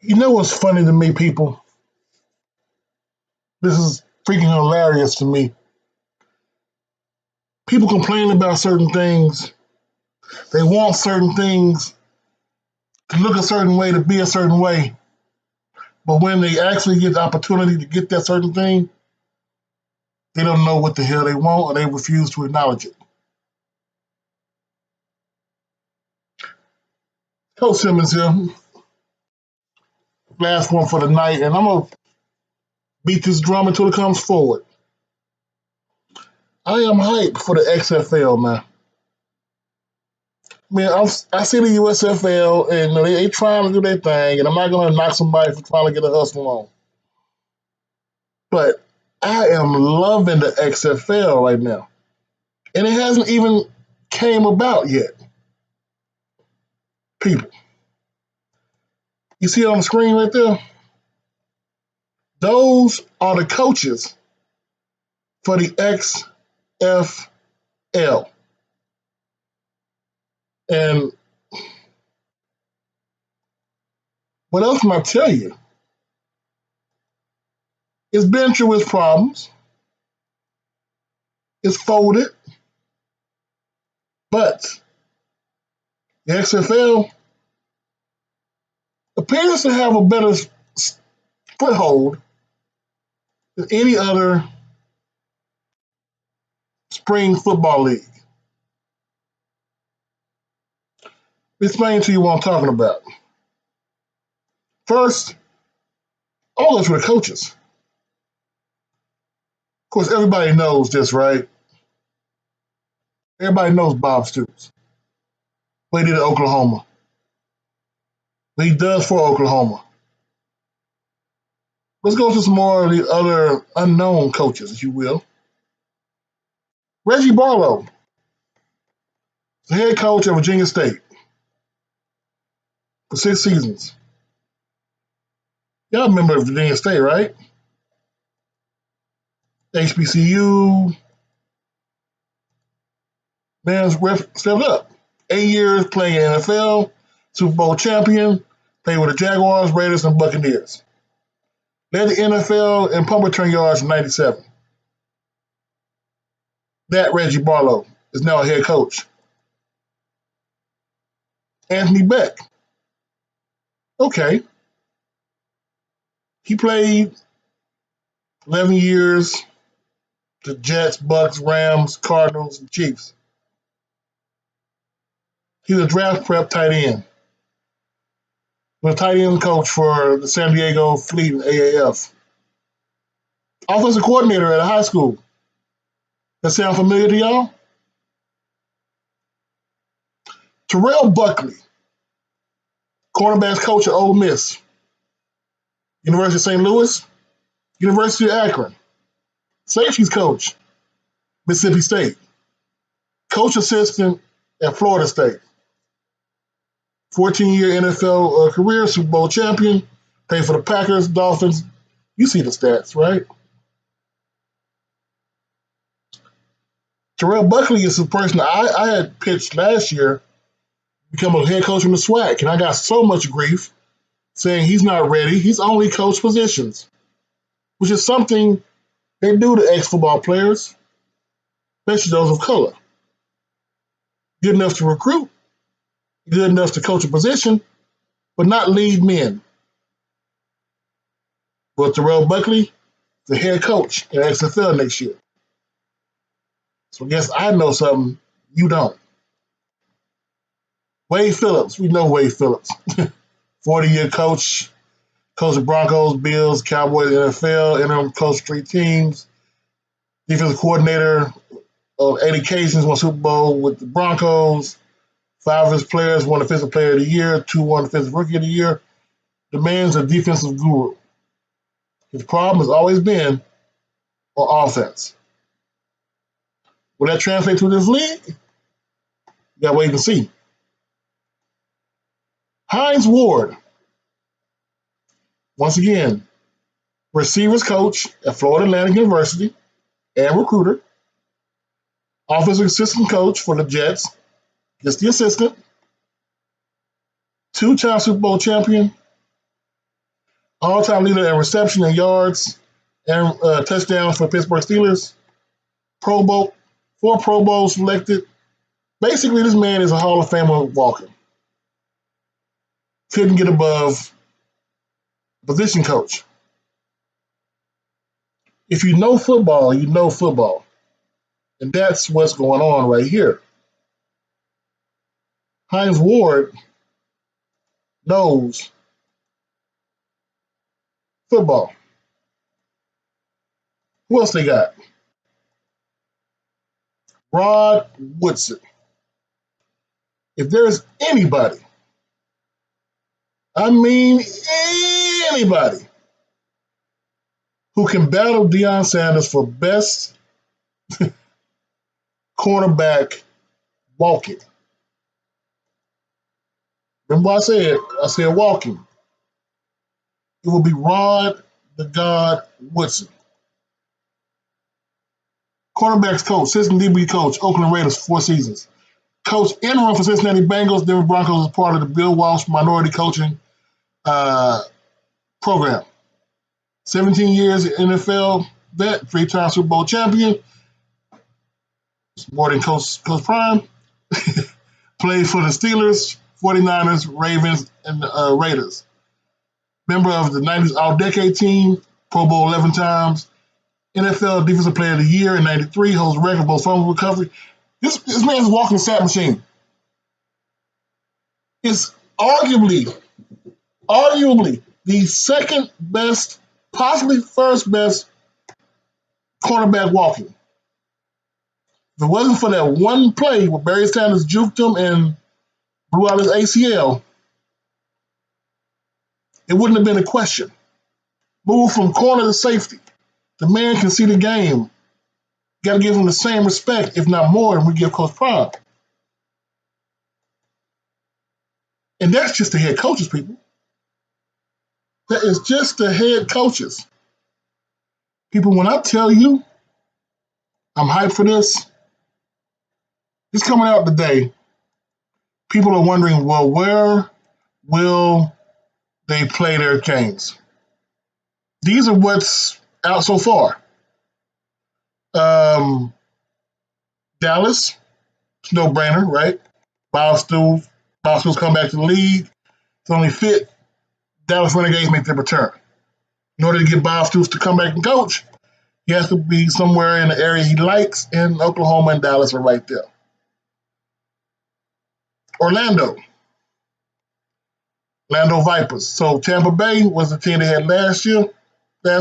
You know what's funny to me, people? This is freaking hilarious to me. People complain about certain things. They want certain things to look a certain way, to be a certain way. But when they actually get the opportunity to get that certain thing, they don't know what the hell they want or they refuse to acknowledge it. Coach Simmons here. Last one for the night, and I'm going to beat this drum until it comes forward. I am hyped for the XFL, man. Man, I see the USFL, and they trying to do their thing, and I'm not going to knock somebody for trying to get a hustle on. But I am loving the XFL right now. And it hasn't even came about yet. People. You see it on the screen right there? Those are the coaches for the XFL. And what else can I tell you? It's been through its problems. It's folded. But the XFL appears to have a better foothold than any other spring football league. Let me explain to you what I'm talking about. First, all those were the coaches. Of course, everybody knows this, right? Everybody knows Bob Stoops. What he did at Oklahoma. What he does for Oklahoma. Let's go to some more of the other unknown coaches, if you will. Reggie Barlow, the head coach at Virginia State for 6 seasons. Y'all remember Virginia State, right? HBCU. Man's stepped up. 8 years playing NFL, Super Bowl champion, played with the Jaguars, Raiders, and Buccaneers. Led the NFL in punt return yards in 97. That Reggie Barlow is now a head coach. Anthony Beck. Okay. He played 11 years, the Jets, Bucks, Rams, Cardinals, and Chiefs. He was a draft prep tight end. He was a tight end coach for the San Diego Fleet in AAF. Offensive coordinator at a high school. That sound familiar to y'all? Terrell Buckley, cornerbacks coach at Ole Miss. University of St. Louis, University of Akron. Safeties coach, Mississippi State. Coach assistant at Florida State. 14-year NFL career, Super Bowl champion. Played for the Packers, Dolphins. You see the stats, right? Terrell Buckley is the person I had pitched last year to become a head coach in the SWAC, and I got so much grief saying he's not ready. He's only coached positions, which is something they do to ex-football players, especially those of color. Good enough to recruit, good enough to coach a position, but not lead men. But Terrell Buckley, the head coach in XFL next year. So I guess I know something you don't. Wade Phillips, we know Wade Phillips. 40-year coach, coached the Broncos, Bills, Cowboys, NFL, interim coach 3 teams, defensive coordinator of 8 occasions, won Super Bowl with the Broncos. 5 of his players won Defensive Player of the Year, 2 won Defensive Rookie of the Year. The man's a defensive guru. His problem has always been on offense. Will that translate to this league? You gotta wait and see. Hines Ward, once again, receivers coach at Florida Atlantic University and recruiter. Offensive assistant coach for the Jets, just the assistant. 2-time Super Bowl champion. All-time leader in reception and yards and touchdowns for Pittsburgh Steelers. Pro Bowl, 4 Pro Bowls selected. Basically, this man is a Hall of Famer walking. Couldn't get above position coach. If you know football, you know football. And that's what's going on right here. Hines Ward knows football. Who else they got? Rod Woodson. If there's anybody, I mean anybody, who can battle Deion Sanders for best cornerback walking. Remember what I said? I said walking. It will be Rod the God Woodson. Cornerbacks coach, assistant DB coach, Oakland Raiders, 4 seasons. Coach interim for Cincinnati Bengals, Denver Broncos as part of the Bill Walsh minority coaching program. 17 years NFL vet, 3-time Super Bowl champion. It's more than Coach Prime. Played for the Steelers, 49ers, Ravens, and Raiders. Member of the 90s All-Decade team, Pro Bowl 11 times. NFL Defensive Player of the Year in 93, holds record for both fumble recovery. This man's a walking stat machine. It's arguably the second best, possibly first best cornerback walking. If it wasn't for that one play where Barry Sanders juked him and blew out his ACL, it wouldn't have been a question. Move from corner to safety. The man can see the game. Got to give him the same respect, if not more, than we give Coach Prime. And that's just the head coaches, people. That is just the head coaches. People, when I tell you I'm hyped for this, it's coming out today. People are wondering, well, where will they play their games? These are what's out so far. Dallas, it's no brainer, right? Bob Stools come back to the league. It's only fit Dallas Renegades make their return. In order to get Bob Stools to come back and coach, he has to be somewhere in the area he likes, and Oklahoma and Dallas are right there. Orlando Vipers. So Tampa Bay was the team they had last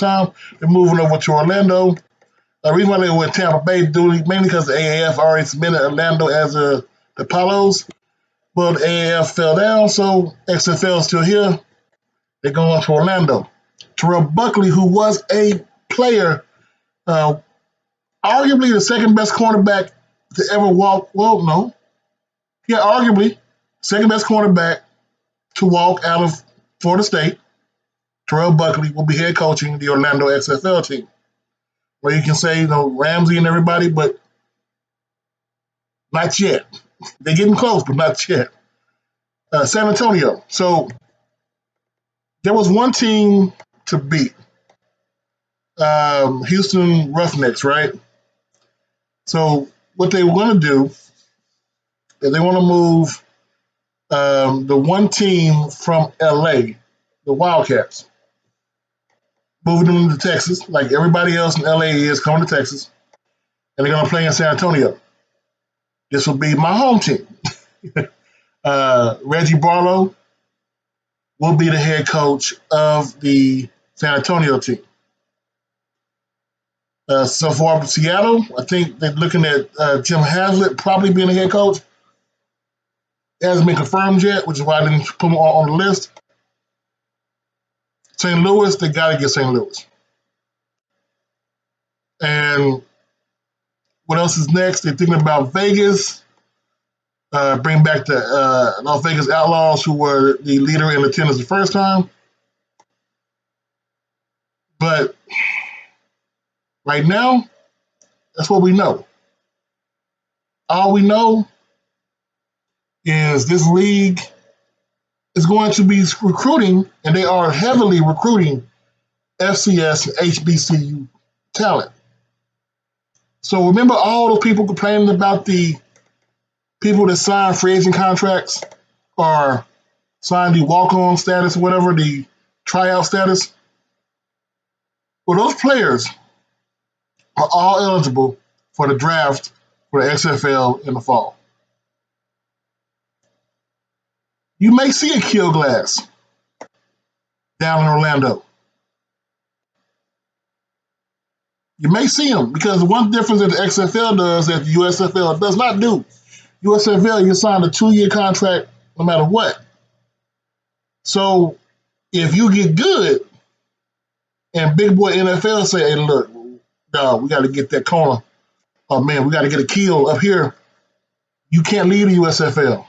time. They're moving over to Orlando. The reason why they were in Tampa Bay, mainly because the AAF already submitted Orlando as the Apollos. Well, the AAF fell down, so XFL is still here. They're going to Orlando. Terrell Buckley, who was a player, arguably the second best cornerback to ever walk. Well, no. Yeah, arguably second best cornerback to walk out of Florida State. Terrell Buckley will be head coaching the Orlando XFL team. Where you can say, Ramsey and everybody, but not yet. They're getting close, but not yet. San Antonio. So there was one team to beat. Houston Roughnecks, right? So what they want to do is they want to move the one team from LA, the Wildcats, moving them to Texas, like everybody else in LA is coming to Texas, and they're going to play in San Antonio. This will be my home team. Reggie Barlow will be the head coach of the San Antonio team. So far, Seattle, I think they're looking at Jim Haslett probably being the head coach. It hasn't been confirmed yet, which is why I didn't put him on the list. St. Louis, they got to get St. Louis. And what else is next? They're thinking about Vegas. Bring back the Las Vegas Outlaws, who were the leader in attendance the first time. But right now, that's what we know. All we know is this league is going to be recruiting, and they are heavily recruiting FCS and HBCU talent. So remember all those people complaining about the people that sign free agent contracts or sign the walk-on status, whatever, the tryout status? Well, those players are all eligible for the draft for the XFL in the fall. You may see a Kill Glass down in Orlando. You may see him because the one difference that the XFL does that the USFL does not do. USFL, you sign a 2-year contract no matter what. So if you get good and big boy NFL say, hey, look, dog, we got to get that corner. Oh, man, we got to get a kill up here. You can't leave the USFL.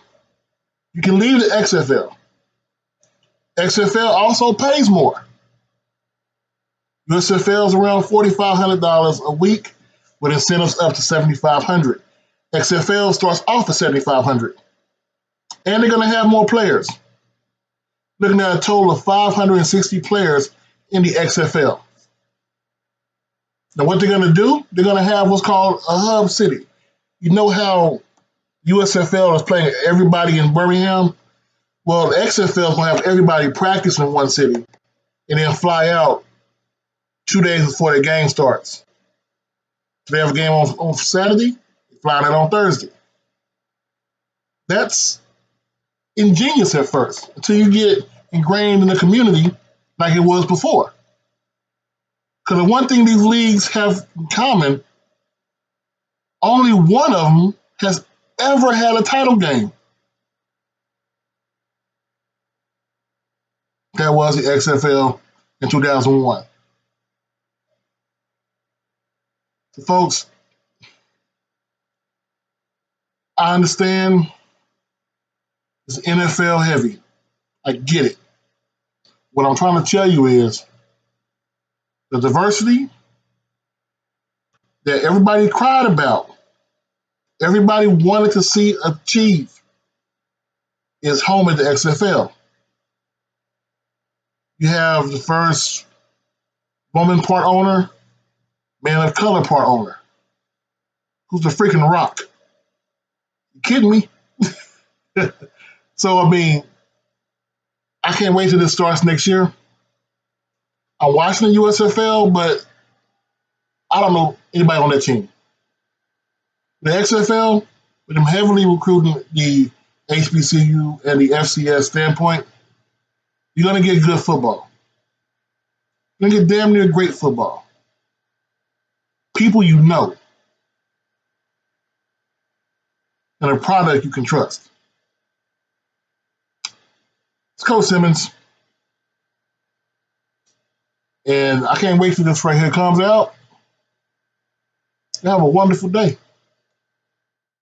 You can leave the XFL. XFL also pays more. USFL is around $4,500 a week with incentives up to $7,500. XFL starts off at $7,500. And they're going to have more players. Looking at a total of 560 players in the XFL. Now, what they're going to do, they're going to have what's called a hub city. You know how USFL is playing everybody in Birmingham? Well, the XFL is going to have everybody practice in one city and then fly out 2 days before the game starts. So they have a game on Saturday, flying out on Thursday. That's ingenious at first until you get ingrained in the community like it was before. Because the one thing these leagues have in common, only one of them has ever had a title game. That was the XFL in 2001. So folks, I understand it's NFL heavy. I get it. What I'm trying to tell you is the diversity that everybody cried about, everybody wanted to see achieve, is home at the XFL. You have the first woman part owner, man of color part owner, who's the freaking Rock. You kidding me? So, I mean, I can't wait till this starts next year. I'm watching the USFL, but I don't know anybody on that team. The XFL, with them heavily recruiting the HBCU and the FCS standpoint, you're going to get good football. You're going to get damn near great football. People you know. And a product you can trust. It's Coach Simmons. And I can't wait till this right here comes out. You have a wonderful day.